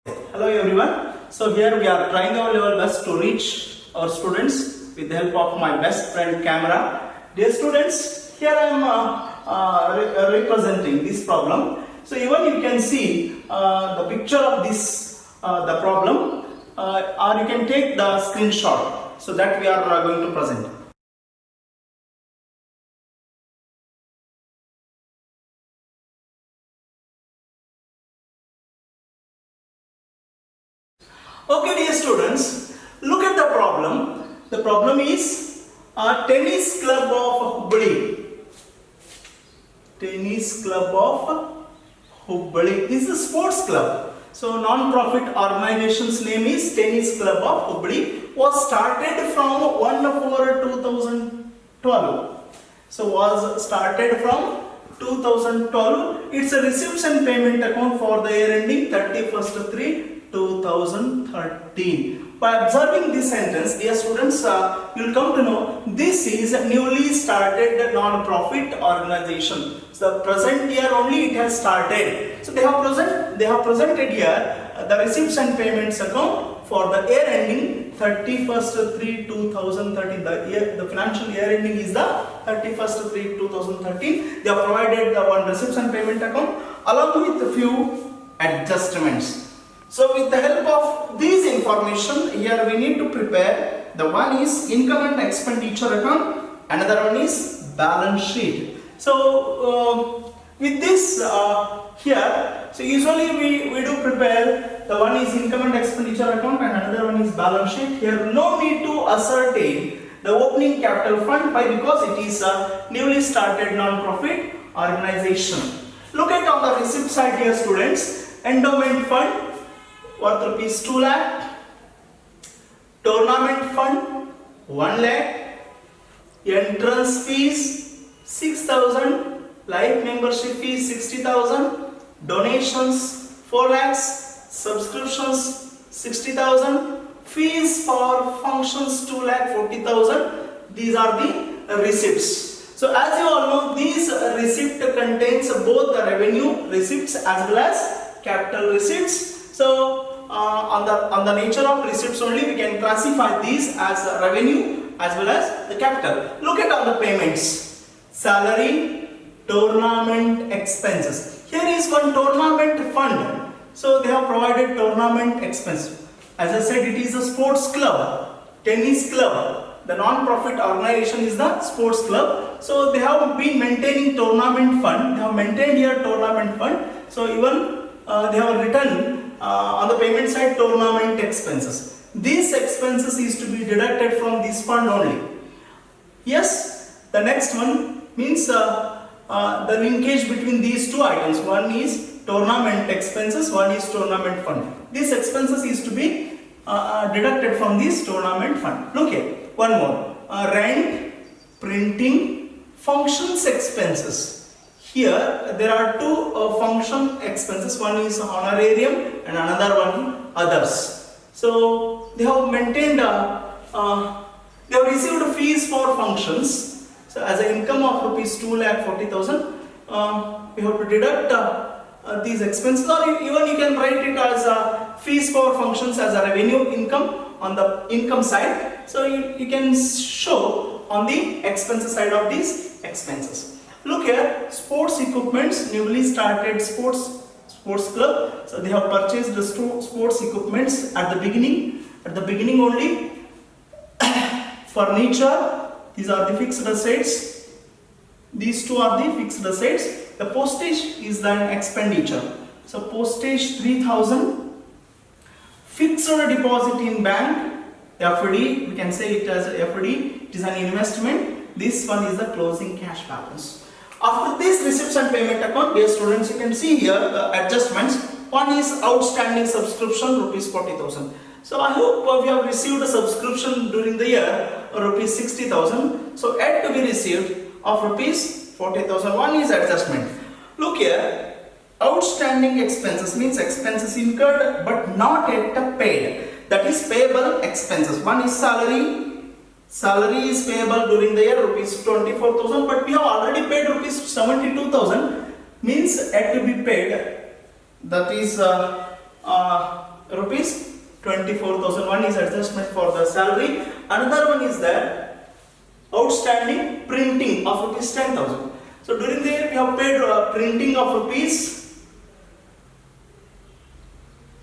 Hello everyone. So here we are trying our level best to reach our students with the help of my best friend camera. Dear students, here I am representing this problem. So even you can see the picture of this the problem, or you can take the screenshot. So that we are going to present. Okay, dear students, look at the problem. The problem is tennis club of Hubballi. Tennis club of Hubballi. This is a sports club. So non-profit organization's name is Tennis Club of Hubballi. Was started from 1/4/2012. So was started from 2012. It's a receipts and payment account for the year ending 31st/3/2013. By observing this sentence, dear students, you will come to know this is a newly started non-profit organization. So the present year only it has started. So they have presented here the receipts and payments account for the year ending 31st/3/2013. The financial year ending is the 31st/3/2013. They have provided the one receipts and payment account along with a few adjustments. So with the help of these information, here we need to prepare. The one is income and expenditure account, another one is balance sheet. So with this here, so usually we do prepare, the one is income and expenditure account and another one is balance sheet. Here no need to ascertain the opening capital fund. Why? Because it is a newly started non-profit organization. Look at on the receipt side here, students. Endowment fund worth rupees 2 lakh, tournament fund 1 lakh, entrance fees 6,000, life membership fees 60,000, donations 4 lakhs, subscriptions 60,000, fees for functions 2,40,000. These are the receipts. So as you all know, these receipt contains both the revenue receipts as well as capital receipts. So on the nature of receipts only we can classify these as revenue as well as the capital. Look at all the payments. Salary, tournament expenses. Here is one tournament fund. So they have provided tournament expense. As I said, it is a sports club, tennis club. The non-profit organization is the sports club. So they have been maintaining tournament fund. They have maintained here tournament fund. So even they have written on the payment side tournament expenses. These expenses is to be deducted from this fund only. Yes, the next one means the linkage between these two items. One is tournament expenses, one is tournament fund. These expenses is to be deducted from this tournament fund. Look here, one more. Rent, printing, functions expenses. Here there are two function expenses. One is honorarium and another one others. So they have maintained, they have received fees for functions. So as an income of rupees 2,40,000, we have to deduct these expenses, or even you can write it as fees for functions as a revenue income on the income side. So you can show on the expenses side of these expenses. Look here, sports equipments, newly started sports club. So they have purchased the sports equipments at the beginning only. Furniture, these are the fixed assets. These two are the fixed assets. The postage is the expenditure. So postage 3,000. Fixed deposit in bank, FD, we can say it as FD. It is an investment. This one is the closing cash balance. After this receipts and payment account, dear students, you can see here the adjustments. One is outstanding subscription rupees 40,000. So I hope we have received a subscription during the year rupees 60,000. So yet to be received of rupees 40,000. One is adjustment. Look here, outstanding expenses means expenses incurred but not yet paid. That is payable expenses. One is salary. Salary is payable during the year rupees 24,000, but we have already paid rupees 72,000, means yet to be paid. That is rupees 24,000. One is adjustment for the salary. Another one is the outstanding printing of rupees 10,000. So during the year we have paid printing of rupees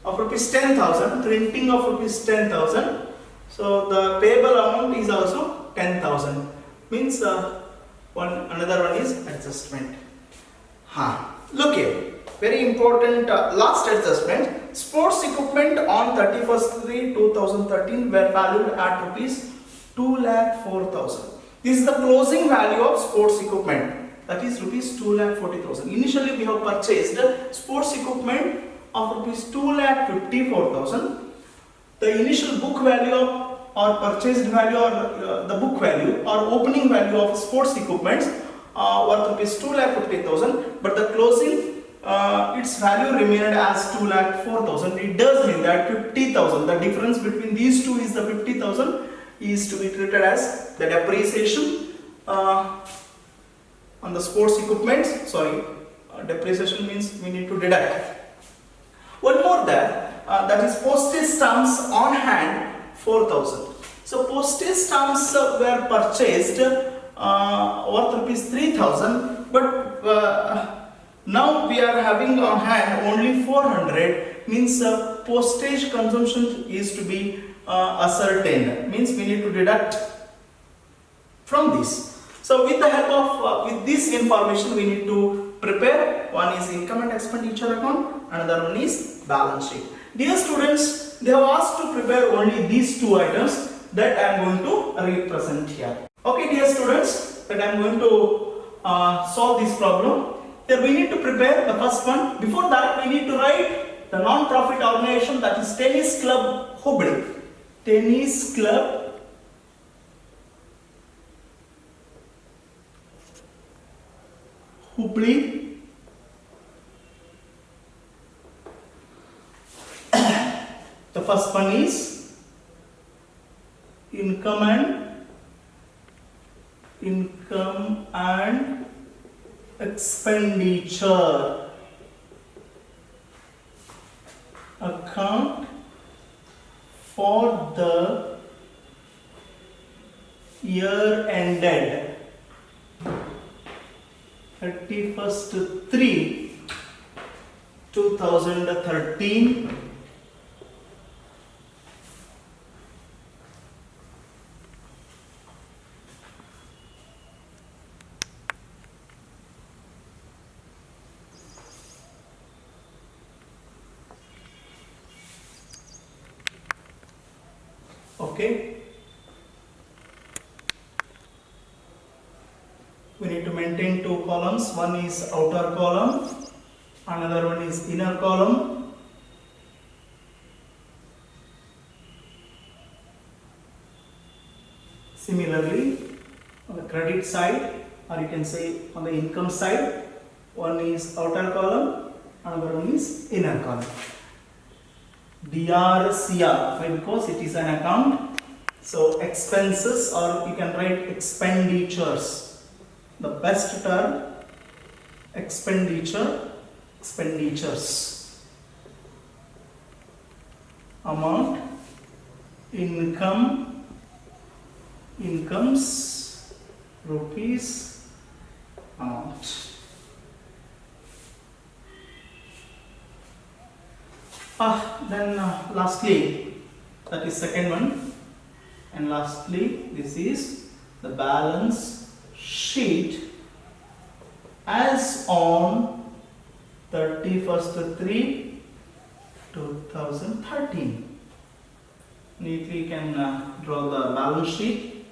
10,000. Printing of rupees 10,000. So the payable amount is also 10,000. Means another one is adjustment. Look here. Very important last adjustment. Sports equipment on 31st/3/2013 were valued at rupees 2,04,000. This is the closing value of sports equipment. That is rupees 2,40,000. Initially we have purchased sports equipment of rupees 2,54,000. The initial book value or purchased value or the book value or opening value of sports equipments worth rupees 2,50,000, but the closing its value remained as 2,04,000. It does mean that 50,000, the difference between these two is the 50,000, is to be treated as the depreciation on the sports equipment. Depreciation means we need to deduct. One more there, that is postage stamps on hand 4,000. So postage stamps were purchased worth rupees 3,000, but now we are having on hand only 400. Means postage consumption is to be ascertained. Means we need to deduct from this. So with the help of with this information we need to prepare. One is income and expenditure account, another one is balance sheet. Dear students, they have asked to prepare only these two items that I am going to represent here. Okay dear students, that I am going to solve this problem. Here we need to prepare the first one. Before that we need to write the non-profit organization, that is Tennis Club Hubli. Tennis Club Hubli. The first one is income and expenditure account for the year ended 31st/3/2013. Okay, we need to maintain two columns. One is outer column, another one is inner column. Similarly, on the credit side, or you can say on the income side, one is outer column, another one is inner column. DRCR, why? Because it is an account. So expenses, or you can write expenditures. The best term, expenditures. Amount, incomes, rupees, amount. Then lastly, that is second one, and lastly this is the balance sheet as on 31st/3/2013. Neatly you can draw the balance sheet.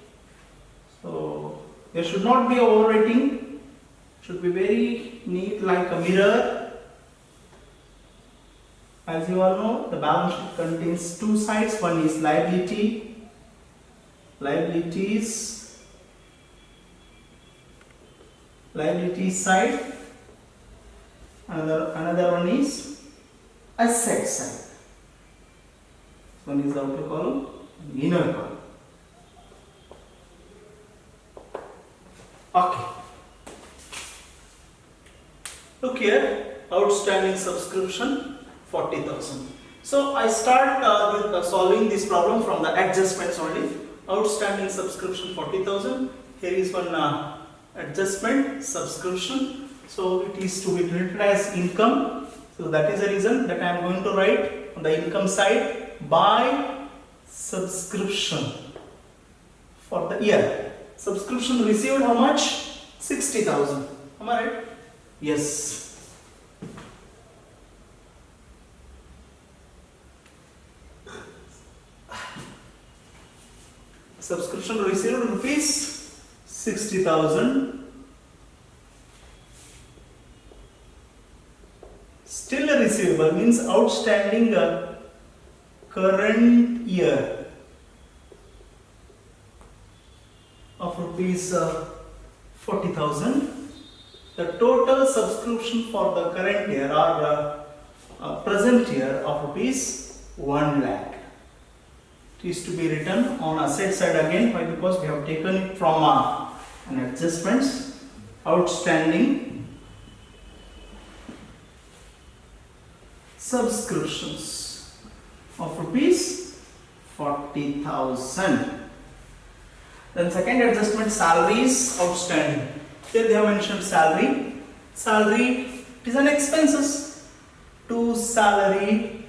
So there should not be overwriting, should be very neat like a mirror. As you all know, the balance sheet contains two sides. One is liabilities side. Another one is asset side. One is the outer column and inner column. Okay. Look here, outstanding subscription 40,000. So I start with solving this problem from the adjustments only. Outstanding subscription 40,000. Here is one adjustment subscription. So it is to be treated as income. So that is the reason that I am going to write on the income side by subscription for the year. Subscription received how much? 60,000. Am I right? Yes. Subscription received rupees 60,000. Still receivable means outstanding current year of rupees 40,000. The total subscription for the current year or present year of rupees 1 lakh. Is to be written on asset side again. Why? Because we have taken it from an adjustments. Outstanding subscriptions of rupees 40,000. Then second adjustment, salaries outstanding. Here they have mentioned salary. Salary is an expenses to salary.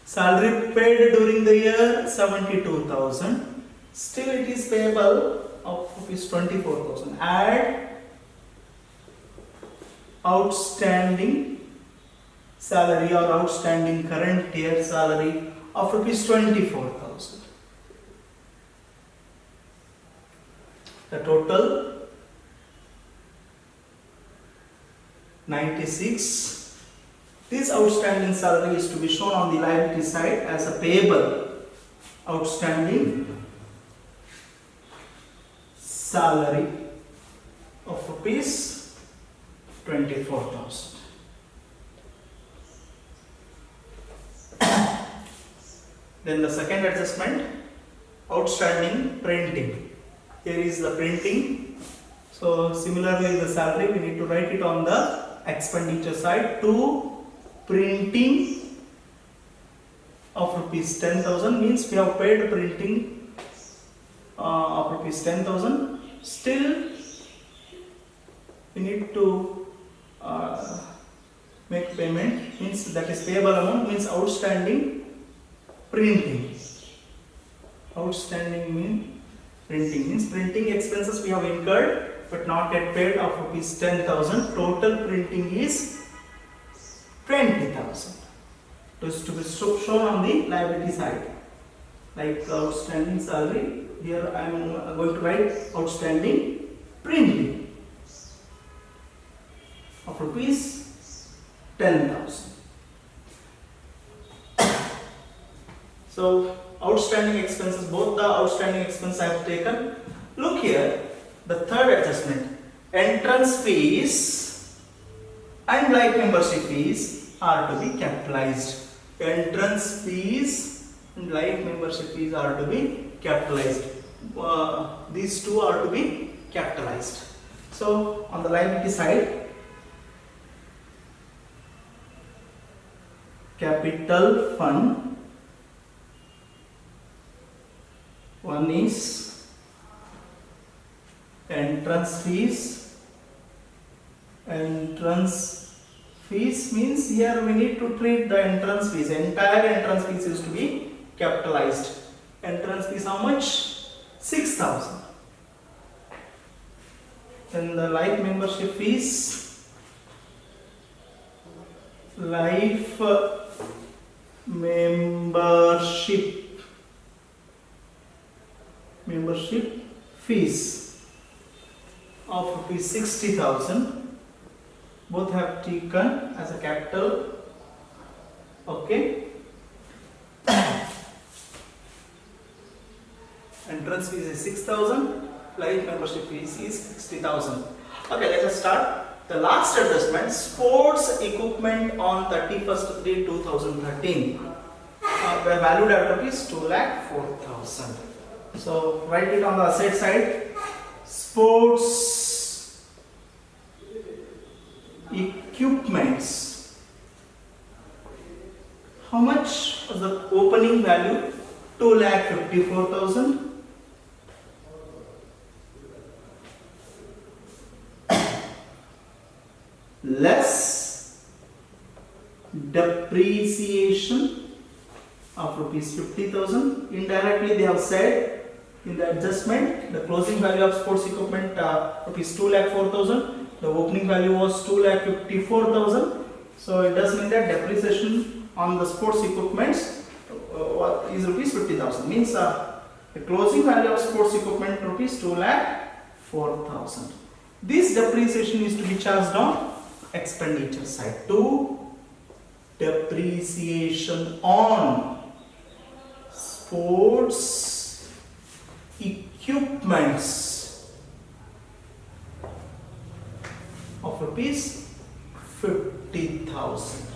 Salary paid during the year 72,000. Still it is payable of rupees 24,000. Add outstanding salary or outstanding current year salary of rupees 24,000. The total 96. This outstanding salary is to be shown on the liability side as a payable. Outstanding salary of rupees 24,000. Then the second adjustment, outstanding printing. Here is the printing. So similarly the salary we need to write it on the expenditure side to printing of rupees 10,000 means we have paid printing of rupees 10,000. Still we need to make payment, means that is payable amount, means outstanding printing. Outstanding mean printing, means printing expenses we have incurred but not yet paid of rupees 10,000. Total printing is 20,000. It is to be shown on the liability side. Like outstanding salary, here I am going to write outstanding printing of rupees 10,000. So outstanding expenses, both the outstanding expenses I have taken. Look here, the third adjustment, entrance fees and life membership fees are to be capitalized. Entrance fees and life membership fees are to be capitalized. These two are to be capitalized. So on the liability side, capital fund, one is entrance fees. Entrance fees means here we need to treat the entrance fees. Entire entrance fees is to be capitalized. Entrance fees how much? 6,000. Then the life membership fees. Life membership fees of rupees 60,000. Both have taken as a capital. Okay. Entrance fees is 6,000. Life membership fees is 60,000. Okay, let us start. The last adjustment, sports equipment on 31st/3/2013 were valued at rupees 2,04,000. So write it on the asset side. Sports equipments. how much was the opening value? 2,54,000. Less depreciation of rupees 50,000. Indirectly they have said in the adjustment the closing value of sports equipment rupees 2,04,000. The opening value was 2,54,000. So it does mean that depreciation on the sports equipments is rupees 50,000. Means the closing value of sports equipment rupees 2,04,000. This depreciation is to be charged on expenditure side. To depreciation on sports equipments of rupees 50,000.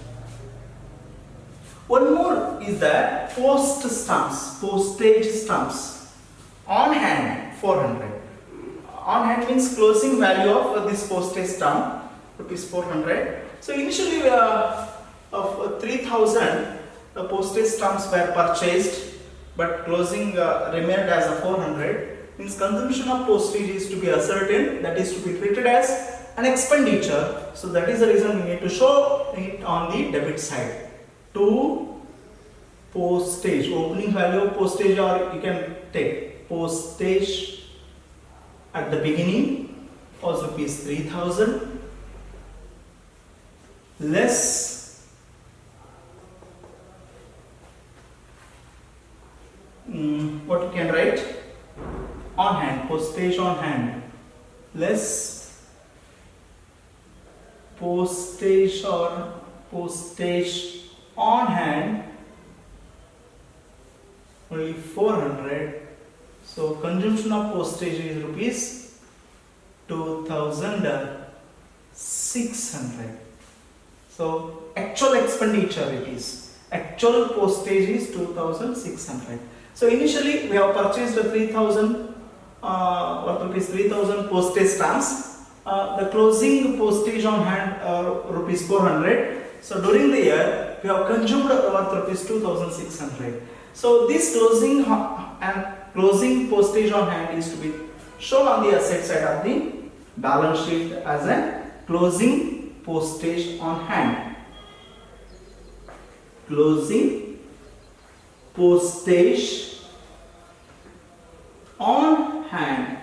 One more is that postage stamps on hand 400. On hand means closing value of this postage stamp rupees 400. So initially of 3,000 postage stamps were purchased, but closing remained as a 400. Means consumption of postage is to be ascertained, that is to be treated as an expenditure. So that is the reason we need to show it on the debit side. To postage, opening value of postage, or you can take postage at the beginning was rupees 3,000 less what you can write on hand, postage on hand less postage or postage on hand only 400. So consumption of postage is rupees 2,600. So actual expenditure it is. Actual postage is 2,600. So initially we have purchased the 3,000 postage stamps. The closing postage on hand rupees 400. So during the year we have consumed worth rupees 2,600. So this closing postage on hand is to be shown on the asset side of the balance sheet as a closing postage on hand. Closing postage on hand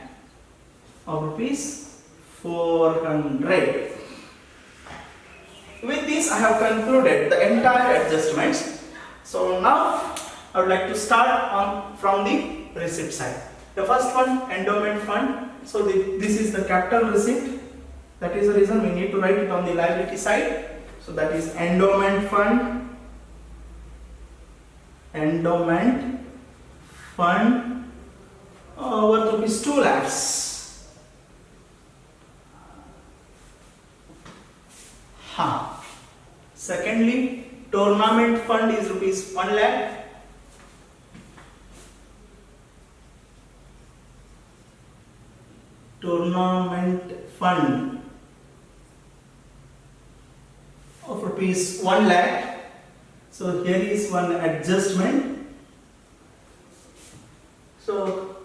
of rupees 400. With this I have concluded the entire adjustments. So now I would like to start from the receipt side. The first one, endowment fund. So this is the capital receipt. That is the reason we need to write it on the liability side. So that is endowment fund. Endowment fund worth rupees 2 lakhs. Secondly, tournament fund is rupees 1 lakh. Tournament fund of rupees 1 lakh. So here is one adjustment. So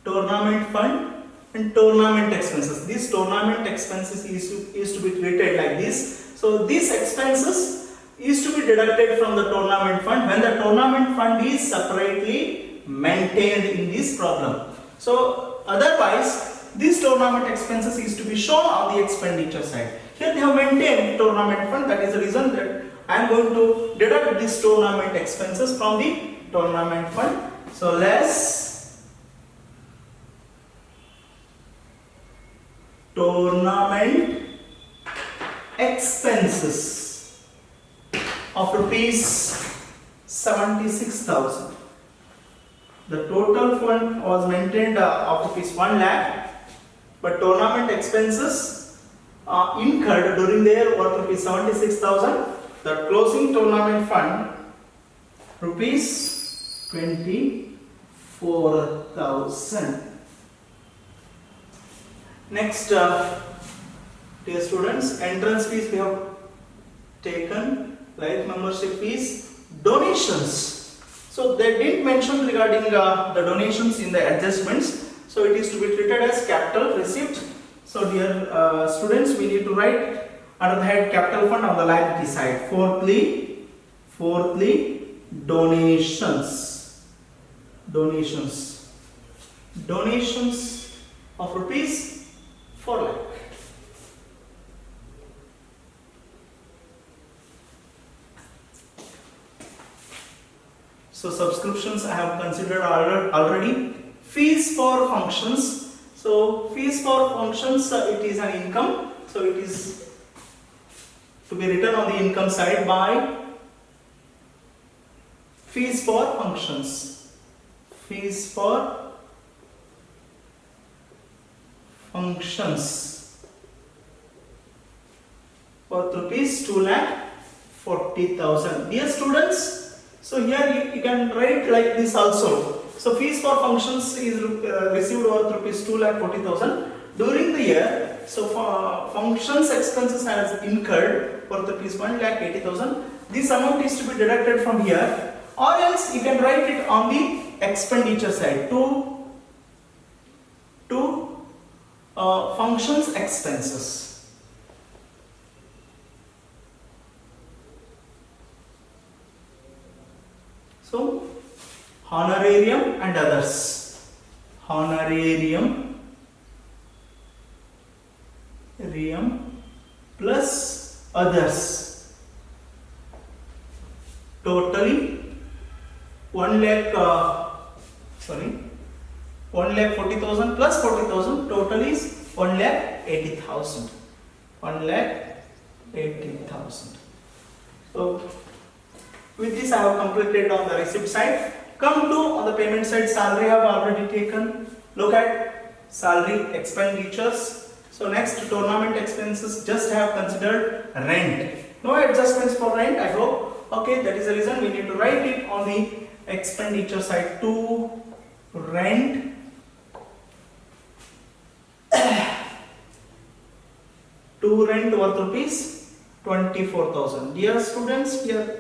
tournament fund and tournament expenses. These tournament expenses is to be treated like this. So these expenses is to be deducted from the tournament fund when the tournament fund is separately maintained in this problem. So otherwise this tournament expenses is to be shown on the expenditure side. Here they have maintained tournament fund. That is the reason that I am going to deduct this tournament expenses from the tournament fund. So less tournament expenses of rupees 76,000. The total fund was maintained of rupees 1 lakh, but tournament expenses incurred during the year were rupees 76,000. The closing tournament fund rupees 24,000. Next, dear students, entrance fees we have taken, life membership fees, Donations. So they didn't mention regarding the donations in the adjustments. So it is to be treated as capital receipt. So dear students, we need to write under the head capital fund on the liability side. Fourthly, donations. Donations of rupees 4 lakh. So subscriptions I have considered already. Fees for functions. So fees for functions, it is an income. So it is to be written on the income side by fees for functions. Fees for functions worth rupees 2,40,000. Dear students, so here you can write like this also. So fees for functions is received worth rupees 2,40,000 during the year. So for functions expenses has incurred worth rupees 1,80,000. This amount is to be deducted from here, or else you can write it on the expenditure side to functions expenses. So honorarium and others. Honorarium plus others. Totally 1,40,000 plus 40,000. Total is 1,80,000. 1,80,000. So with this I have completed on the receipt side. Come to on the payment side, salary I have already taken. Look at salary expenditures. So next, tournament expenses, just have considered rent. No adjustments for rent, I hope. Okay, that is the reason we need to write it on the expenditure side. To rent worth rupees 24,000. Dear students, we are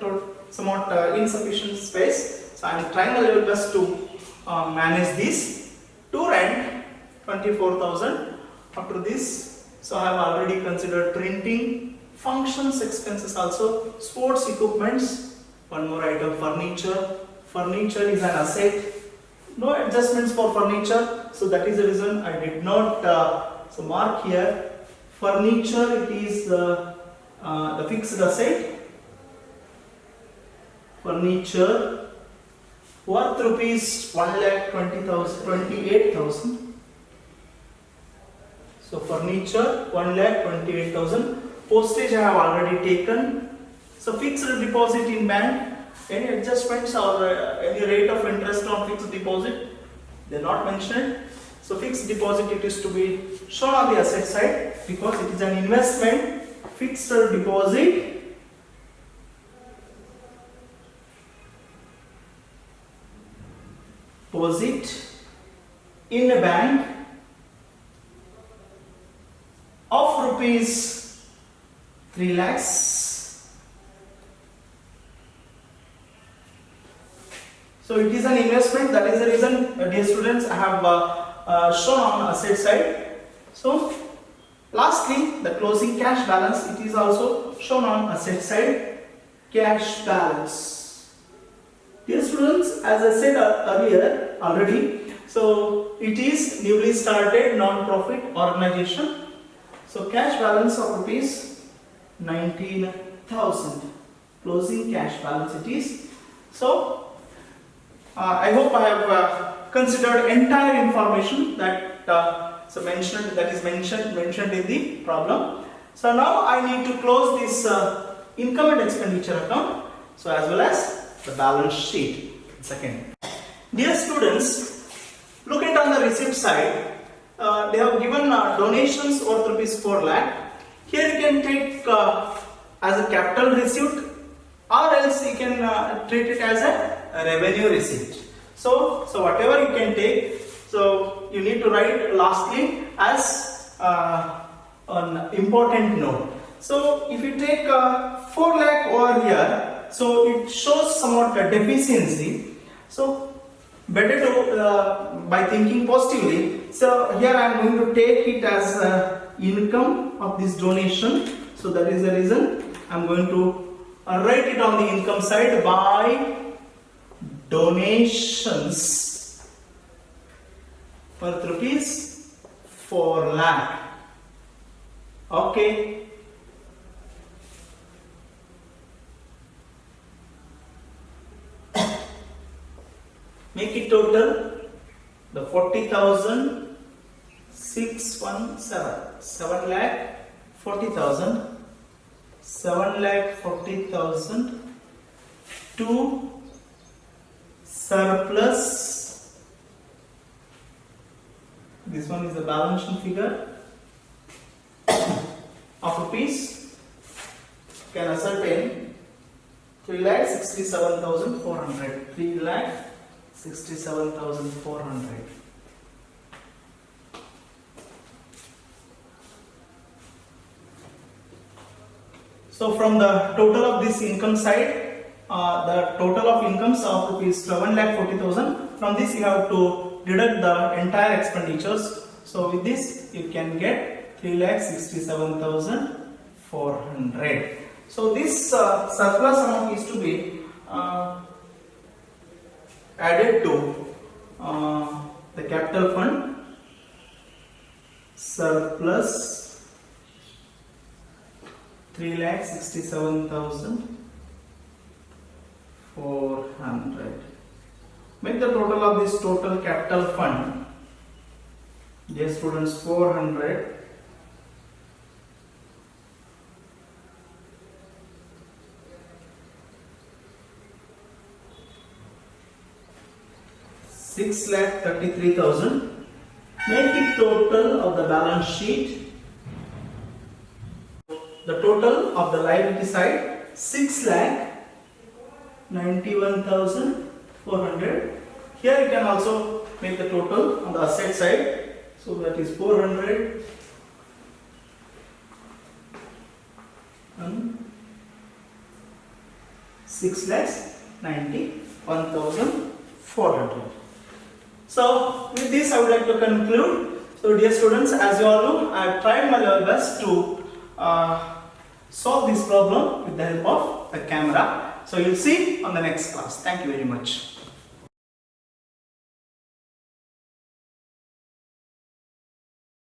somewhat insufficient space, so I am trying a little best to manage this. To rent 24,000. After this, so I have already considered printing, functions expenses also, sports equipments, one more item, furniture. Furniture is an asset. No adjustments for furniture, so that is the reason I did not so mark here. Furniture, it is the fixed asset. Furniture worth rupees 1,28,000. So furniture 1,28,000. Postage I have already taken. So fixed deposit in bank. Any adjustments or any rate of interest on fixed deposit? They are not mentioned. So fixed deposit, it is to be shown on the asset side because it is an investment. Fixed deposit in a bank of rupees 3 lakhs. So it is an investment. That is the reason, dear students, I have shown on asset side. So lastly, the closing cash balance, it is also shown on asset side. Cash balance. Dear students, as I said earlier already, so it is newly started non-profit organization. So cash balance of rupees 19,000. Closing cash balance it is. So I hope I have considered entire information that is mentioned in the problem. So now I need to close this income and expenditure account. So as well as the balance sheet. Second, dear students, look at on the receipt side. They have given donations worth rupees 4 lakh. Here you can take as a capital receipt, or else you can treat it as a revenue receipt. So whatever you can take. So you need to write lastly as an important note. So if you take 4 lakh over here, so it shows somewhat a deficiency. So better to by thinking positively. So here I am going to take it as income of this donation. So that is the reason I am going to write it on the income side by donations worth rupees 4 lakh. Okay. Make it total the 40,000 617 7 lakh 40,000 7 lakh 40,000 to surplus. This one is the balance sheet figure of rupees. Can ascertain 3,67,400. 3,67,400. So from the total of this income side, the total of incomes of rupees 7,40,000. From this you have to deduct the entire expenditures. So with this you can get 3,67,400. So this surplus amount is to be added to the capital fund. Surplus 3,67,400. Make the total of this total capital fund. Yes, students, 400. $6,33,000. Make it total of the balance sheet. The total of the liability side 6,91,400. Here you can also make the total on the asset side. So that is 400 and 6,91,400. So with this I would like to conclude. So dear students, as you all know, I have tried my level best to solve this problem with the help of the camera. So you'll see on the next class. Thank you very much.